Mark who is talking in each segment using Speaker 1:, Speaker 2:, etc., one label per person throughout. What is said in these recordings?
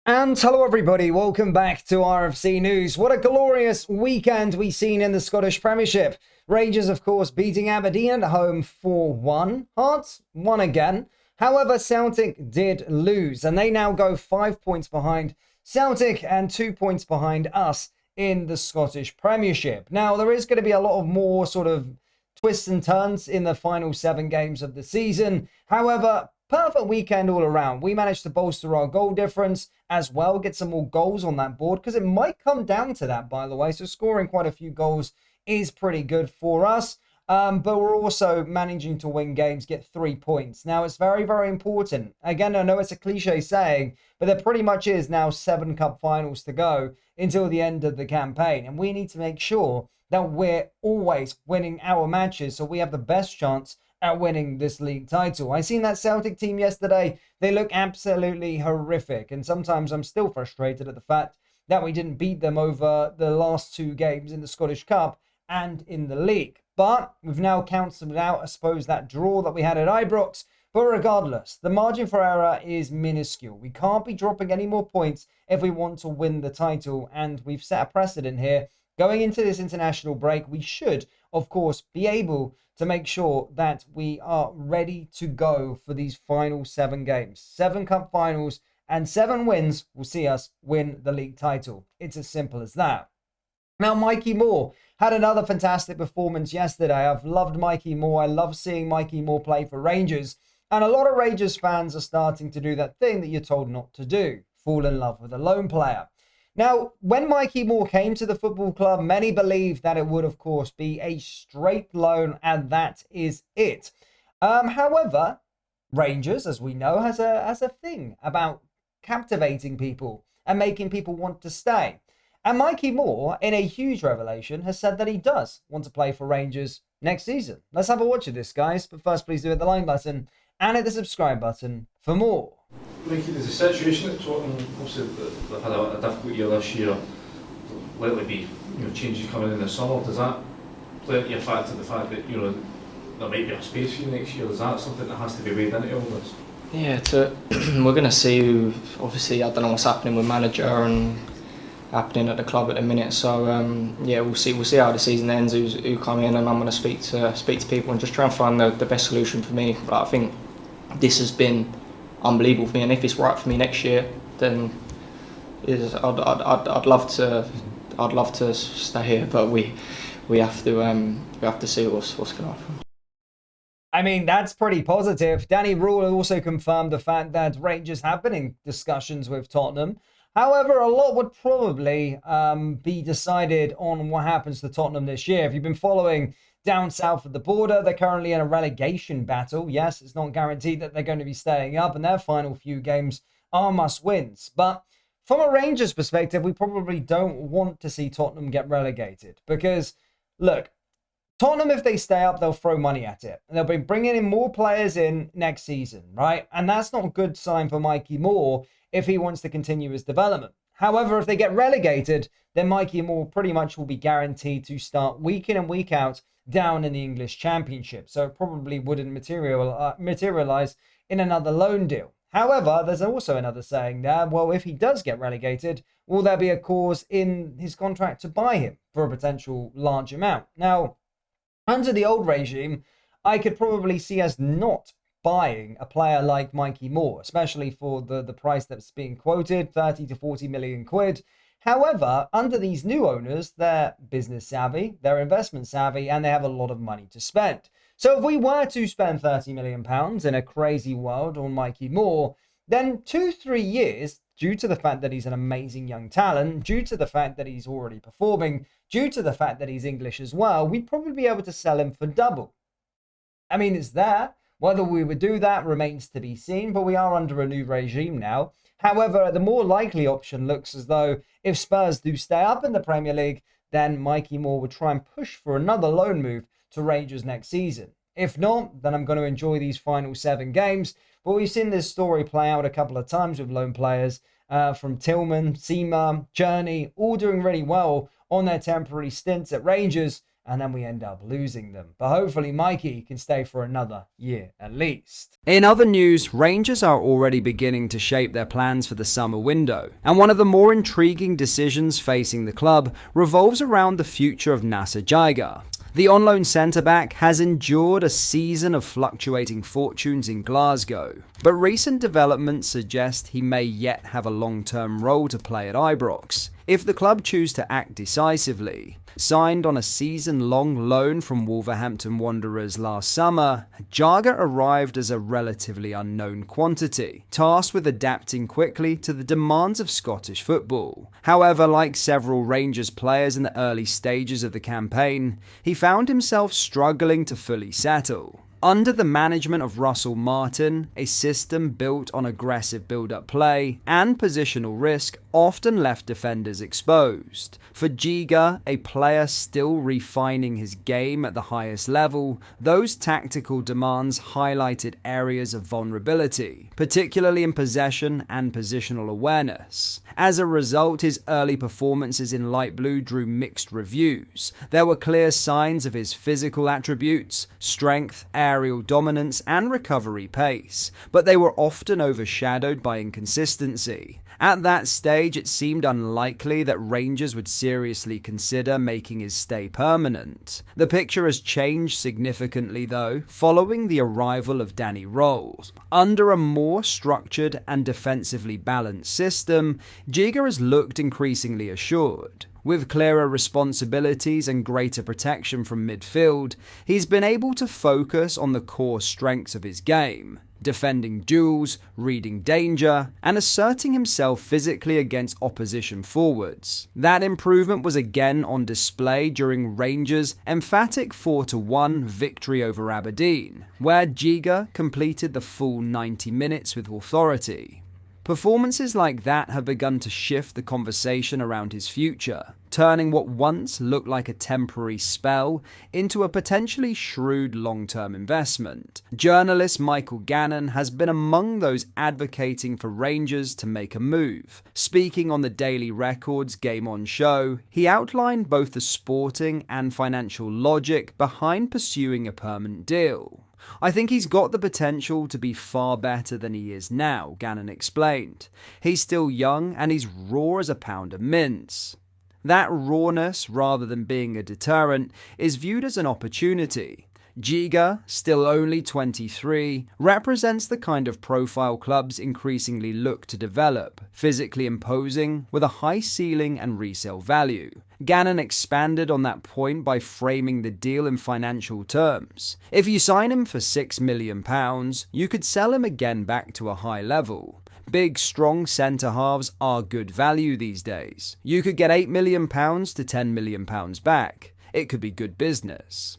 Speaker 1: And hello everybody, welcome back to RFC News. What a glorious weekend we've seen in the Scottish Premiership. Rangers, of course, beating Aberdeen at home 4-1. Hearts won again. However, Celtic did lose, and they now go 5 points behind Celtic and 2 points behind us in the Scottish Premiership. Now, there is going to be a lot of more sort of twists and turns in the final 7 games of the season. However, perfect weekend all around. We managed to bolster our goal difference as well, get some more goals on that board, because it might come down to that, by the way. So scoring quite a few goals is pretty good for us. But we're also managing to win games, get 3 points. Now, it's very, very important. Again, I know it's a cliche saying, but there pretty much is now 7 cup finals to go until the end of the campaign. And we need to make sure that we're always winning our matches so we have the best chance at winning this league title. I seen that Celtic team yesterday. They look absolutely horrific. And sometimes I'm still frustrated at the fact that we didn't beat them over the last 2 games in the Scottish Cup and in the league. But we've now cancelled out, I suppose, that draw that we had at Ibrox. But regardless, the margin for error is minuscule. We can't be dropping any more points if we want to win the title. And we've set a precedent here. Going into this international break, we should, of course, be able to make sure that we are ready to go for these final 7 games. 7 cup finals and 7 wins will see us win the league title. It's as simple as that. Now, Mikey Moore had another fantastic performance yesterday. I've loved Mikey Moore. I love seeing Mikey Moore play for Rangers. And a lot of Rangers fans are starting to do that thing that you're told not to do, fall in love with a lone player. Now, when Mikey Moore came to the football club, many believed that it would, of course, be a straight loan, and that is it. However, Rangers, as we know, has a thing about captivating people and making people want to stay. And Mikey Moore, in a huge revelation, has said that he does want to play for Rangers next season. Let's have a watch of this, guys. But first, please do hit the like button and hit the subscribe button for more.
Speaker 2: Mikey, there's a situation at Tottenham. Obviously, they've had a difficult year this year. There'll likely be changes coming in the summer. Does that play into your factor the fact that there might be a space for you next year? Is that something that has to be weighed into all this?
Speaker 3: Yeah, we're going to see who. Obviously, I don't know what's happening with manager and happening at the club at the minute. So yeah, we'll see how the season ends. Who come in, and I'm going to speak to people and just try and find the best solution for me. But I think this has been unbelievable for me, and if it's right for me next year, then I'd love to stay here, but we have to see what's going to happen.
Speaker 1: I mean, that's pretty positive. Danny Rule also confirmed the fact that Rangers have been in discussions with Tottenham. However, a lot would probably be decided on what happens to Tottenham this year. If you've been following down south of the border, they're currently in a relegation battle. Yes, it's not guaranteed that they're going to be staying up, and their final few games are must-wins. But from a Rangers perspective, we probably don't want to see Tottenham get relegated. Because, look, Tottenham, if they stay up, they'll throw money at it. They'll be bringing in more players in next season, right? And that's not a good sign for Mikey Moore if he wants to continue his development. However, if they get relegated, then Mikey Moore pretty much will be guaranteed to start week in and week out down in the English Championship. So it probably wouldn't materialize in another loan deal. However, there's also another saying there. Well, if he does get relegated, will there be a clause in his contract to buy him for a potential large amount? Now, under the old regime, I could probably see us not buying a player like Mikey Moore, especially for the price that's being quoted, 30 to 40 million quid. However, under these new owners, they're business savvy, they're investment savvy, and they have a lot of money to spend. So if we were to spend £30 million in a crazy world on Mikey Moore, then 2-3 years, due to the fact that he's an amazing young talent, due to the fact that he's already performing, due to the fact that he's English as well, we'd probably be able to sell him for double. I mean, it's there. Whether we would do that remains to be seen, but we are under a new regime now. However, the more likely option looks as though if Spurs do stay up in the Premier League, then Mikey Moore would try and push for another loan move to Rangers next season. If not, then I'm going to enjoy these final 7 games. But we've seen this story play out a couple of times with loan players from Tillman, Seema, Journey, all doing really well on their temporary stints at Rangers. and then we end up losing them. But hopefully Mikey can stay for another year at least.
Speaker 4: In other news, Rangers are already beginning to shape their plans for the summer window, and one of the more intriguing decisions facing the club revolves around the future of Nasser Jaiga. The on-loan centre-back has endured a season of fluctuating fortunes in Glasgow, but recent developments suggest he may yet have a long-term role to play at Ibrox if the club choose to act decisively. Signed on a season-long loan from Wolverhampton Wanderers last summer, Jaiga arrived as a relatively unknown quantity, tasked with adapting quickly to the demands of Scottish football. However, like several Rangers players in the early stages of the campaign, he found himself struggling to fully settle. Under the management of Russell Martin, a system built on aggressive build-up play and positional risk often left defenders exposed. For Jaiga, a player still refining his game at the highest level, those tactical demands highlighted areas of vulnerability, particularly in possession and positional awareness. As a result, his early performances in light blue drew mixed reviews. There were clear signs of his physical attributes, strength, aerial dominance, and recovery pace, but they were often overshadowed by inconsistency. At that stage, it seemed unlikely that Rangers would seriously consider making his stay permanent. The picture has changed significantly, though, following the arrival of Danny Rose. Under a more structured and defensively balanced system, Jaiga has looked increasingly assured. With clearer responsibilities and greater protection from midfield, he's been able to focus on the core strengths of his game: defending duels, reading danger, and asserting himself physically against opposition forwards. That improvement was again on display during Rangers' emphatic 4-1 victory over Aberdeen, where Jaiga completed the full 90 minutes with authority. Performances like that have begun to shift the conversation around his future, turning what once looked like a temporary spell into a potentially shrewd long-term investment. Journalist Michael Gannon has been among those advocating for Rangers to make a move. Speaking on the Daily Record's Game On show, he outlined both the sporting and financial logic behind pursuing a permanent deal. "I think he's got the potential to be far better than he is now," Gannon explained. "He's still young and he's raw as a pound of mince." That rawness, rather than being a deterrent, is viewed as an opportunity. Jaiga, still only 23, represents the kind of profile clubs increasingly look to develop, physically imposing, with a high ceiling and resale value. Gannon expanded on that point by framing the deal in financial terms. If you sign him for £6 million, you could sell him again back to a high level. Big, strong centre-halves are good value these days. You could get £8 million to £10 million back. It could be good business.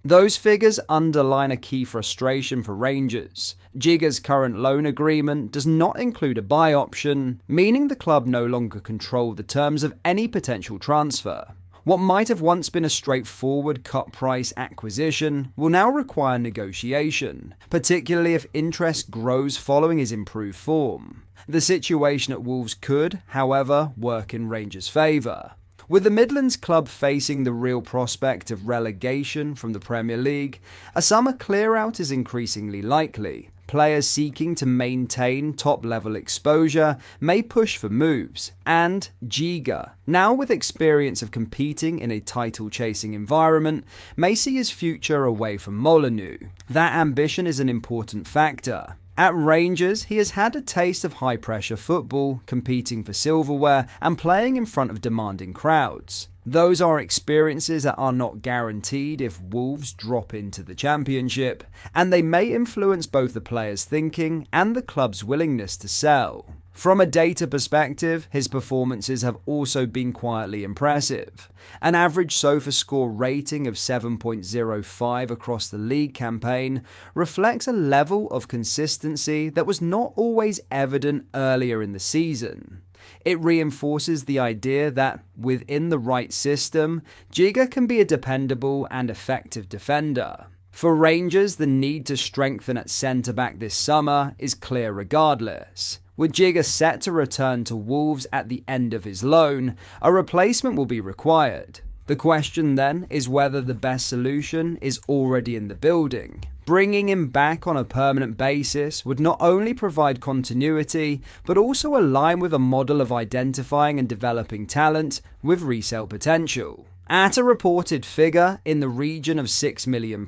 Speaker 4: Those figures underline a key frustration for Rangers. Jaiga's current loan agreement does not include a buy option, meaning the club no longer control the terms of any potential transfer. What might have once been a straightforward cut-price acquisition will now require negotiation, particularly if interest grows following his improved form. The situation at Wolves could, however, work in Rangers' favour. With the Midlands club facing the real prospect of relegation from the Premier League, a summer clear-out is increasingly likely. Players seeking to maintain top-level exposure may push for moves, and Jaiga, now with experience of competing in a title-chasing environment, may see his future away from Molineux. That ambition is an important factor. At Rangers, he has had a taste of high-pressure football, competing for silverware and playing in front of demanding crowds. Those are experiences that are not guaranteed if Wolves drop into the Championship, and they may influence both the player's thinking and the club's willingness to sell. From a data perspective, his performances have also been quietly impressive. An average SofaScore rating of 7.05 across the league campaign reflects a level of consistency that was not always evident earlier in the season. It reinforces the idea that, within the right system, Jaiga can be a dependable and effective defender. For Rangers, the need to strengthen at centre-back this summer is clear regardless. With Jaiga set to return to Wolves at the end of his loan, a replacement will be required. The question then is whether the best solution is already in the building. Bringing him back on a permanent basis would not only provide continuity, but also align with a model of identifying and developing talent with resale potential. At a reported figure in the region of £6 million,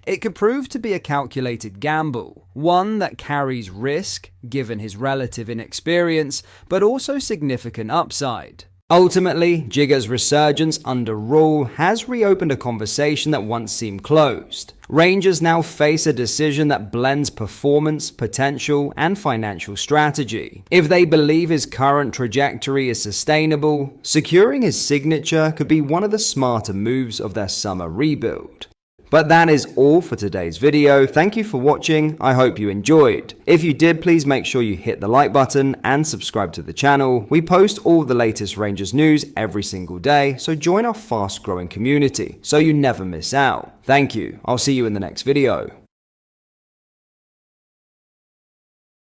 Speaker 4: it could prove to be a calculated gamble, one that carries risk given his relative inexperience, but also significant upside. Ultimately, Jigger's resurgence under Rule has reopened a conversation that once seemed closed. Rangers now face a decision that blends performance, potential, and financial strategy. If they believe his current trajectory is sustainable, securing his signature could be one of the smarter moves of their summer rebuild. But that is all for today's video. Thank you for watching. I hope you enjoyed. If you did, please make sure you hit the like button and subscribe to the channel. We post all the latest Rangers news every single day, so join our fast growing community so you never miss out. Thank you. I'll see you in the next video.